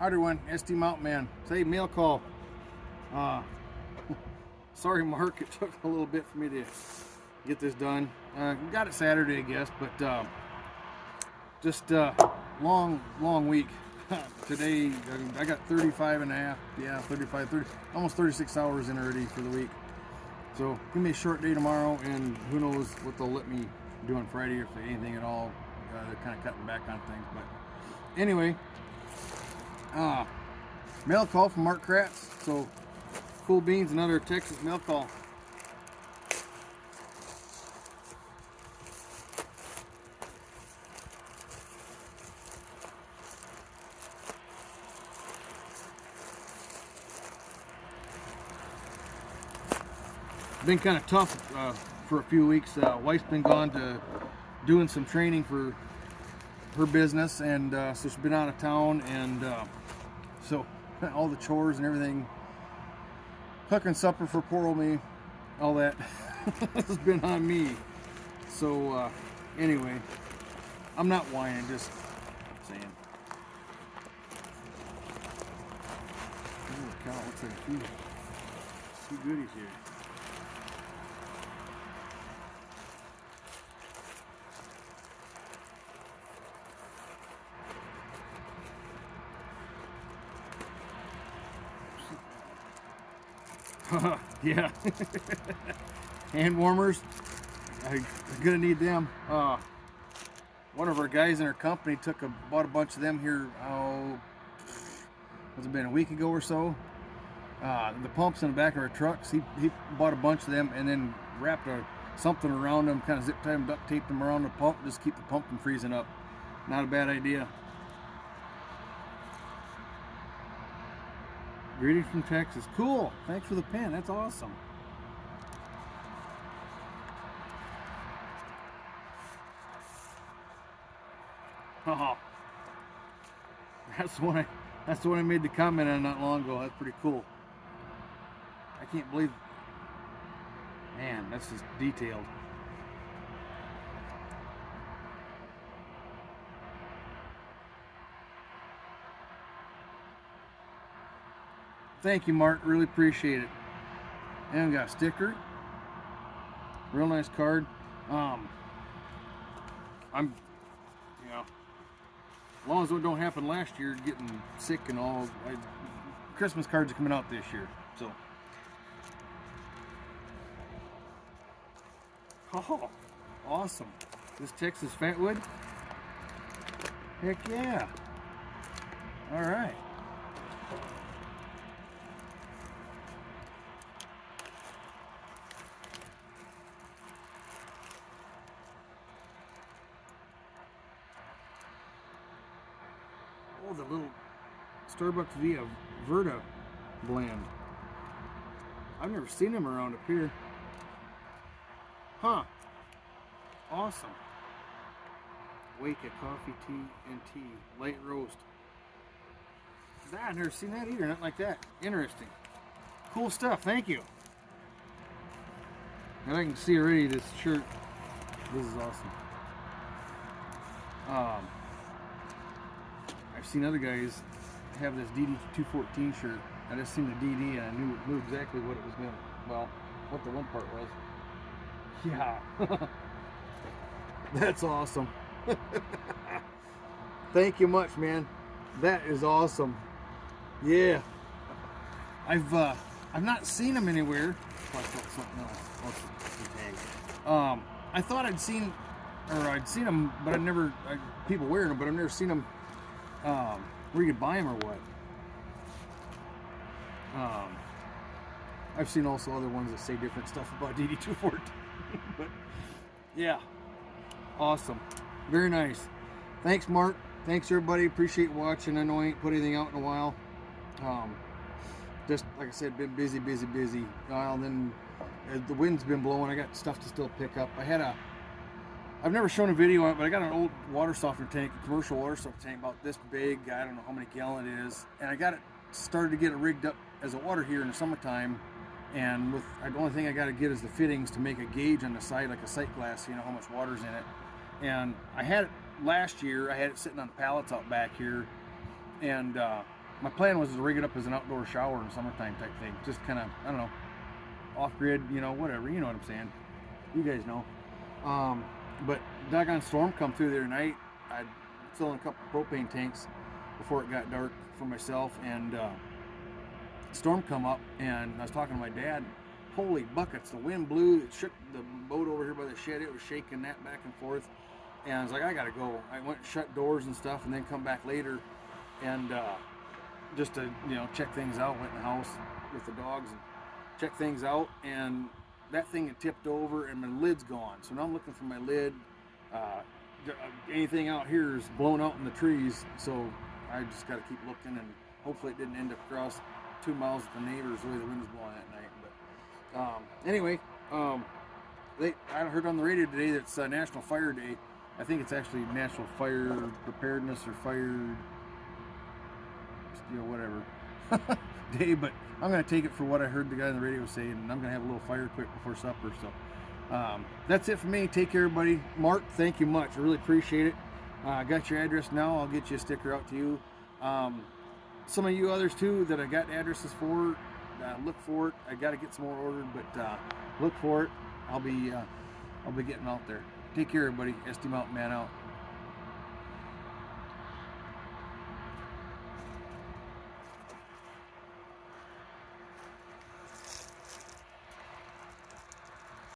everyone, SD Mountain Man. Say mail call. Sorry, Mark, it took a little bit for me to get this done. Got it Saturday, I guess, but just long week. Today, I got 35 and a half, yeah, 35, 30, almost 36 hours in already for the week. So, give me a short day tomorrow, and who knows what they'll let me do on Friday, if anything at all. They're kind of cutting back on things, but anyway, mail call from Mark Kratz. So, cool beans, another Texas mail call. Been kind of tough for a few weeks. Wife's been gone to doing some training for her business, and so she's been out of town, and so all the chores and everything, cooking supper for poor old me, all that has been on me. So anyway, I'm not whining, just saying. Holy cow, looks like a few goodies here. Yeah. Hand warmers, I'm gonna need them. One of our guys in our company bought a bunch of them here, has it been a week ago or so? The pumps in the back of our trucks, he bought a bunch of them and then wrapped something around them, kind of zip tied them, duct taped them around the pump, just keep the pump from freezing up. Not a bad idea. Greetings from Texas. Cool. Thanks for the pen. That's awesome. Oh, that's the one I made the comment on not long ago. That's pretty cool. I can't believe. Man, that's just detailed. Thank you, Mark. Really appreciate it. And we got a sticker. Real nice card. I'm, as long as it don't happen last year, getting sick and all, Christmas cards are coming out this year. So. Oh, awesome. This Texas Fatwood? Heck yeah. All right. Oh, the little Starbucks Via Verta blend. I've never seen them around up here. Huh. Awesome. Wake a coffee, tea, and tea. Light roast. I've never seen that either. Not like that. Interesting. Cool stuff. Thank you. And I can see already this shirt. This is awesome. I've seen other guys have this DD214 shirt. I just seen the DD and I knew exactly what it was going to, well, what the one part was. Yeah. That's awesome. Thank you much, man. That is awesome. Yeah. I've not seen them anywhere. I thought I'd seen them, but people wearing them, but I've never seen them where you could buy them or what. I've seen also other ones that say different stuff about DD214. But yeah, awesome. Very nice. Thanks, Mark. Thanks, everybody. Appreciate watching. I know I ain't put anything out in a while. Just like I said, been busy. And then as the wind's been blowing, I got stuff to still pick up. I've never shown a video on it, but I got an old water softener tank, a commercial water softener tank about this big. I don't know how many gallon it is. And I got it started to get it rigged up as a water heater in the summertime. And the only thing I got to get is the fittings to make a gauge on the side, like a sight glass, how much water's in it. And I had it last year. I had it sitting on pallets out back here. And my plan was to rig it up as an outdoor shower in summertime type thing. Just kind of, I don't know, off-grid, you know, whatever. You know what I'm saying. You guys know. But doggone storm come through the other night. I'd fill in a couple propane tanks before it got dark for myself, and storm come up, and I was talking to my dad. Holy buckets, the wind blew, it shook the boat over here by the shed. It was shaking that back and forth, and I was like, I gotta go. I went and shut doors and stuff, and then come back later, and just to, you know, check things out. Went in the house with the dogs and checked things out, and that thing had tipped over and my lid's gone. So now I'm looking for my lid. Anything out here is blown out in the trees, so I just got to keep looking, and hopefully it didn't end up across 2 miles with the neighbors the way the wind was blowing that night. But anyway, I heard on the radio today that it's National Fire Day. I think it's actually National Fire Preparedness or Fire, you know, whatever day, but I'm going to take it for what I heard the guy on the radio say, and I'm going to have a little fire quick before supper. So that's it for me. Take care, everybody. Mark, thank you much. I really appreciate it. I got your address now. I'll get you a sticker out to you. Some of you others too that I got addresses for, look for it. I got to get some more ordered, but look for it. I'll be getting out there. Take care, everybody. SD Mountain Man out.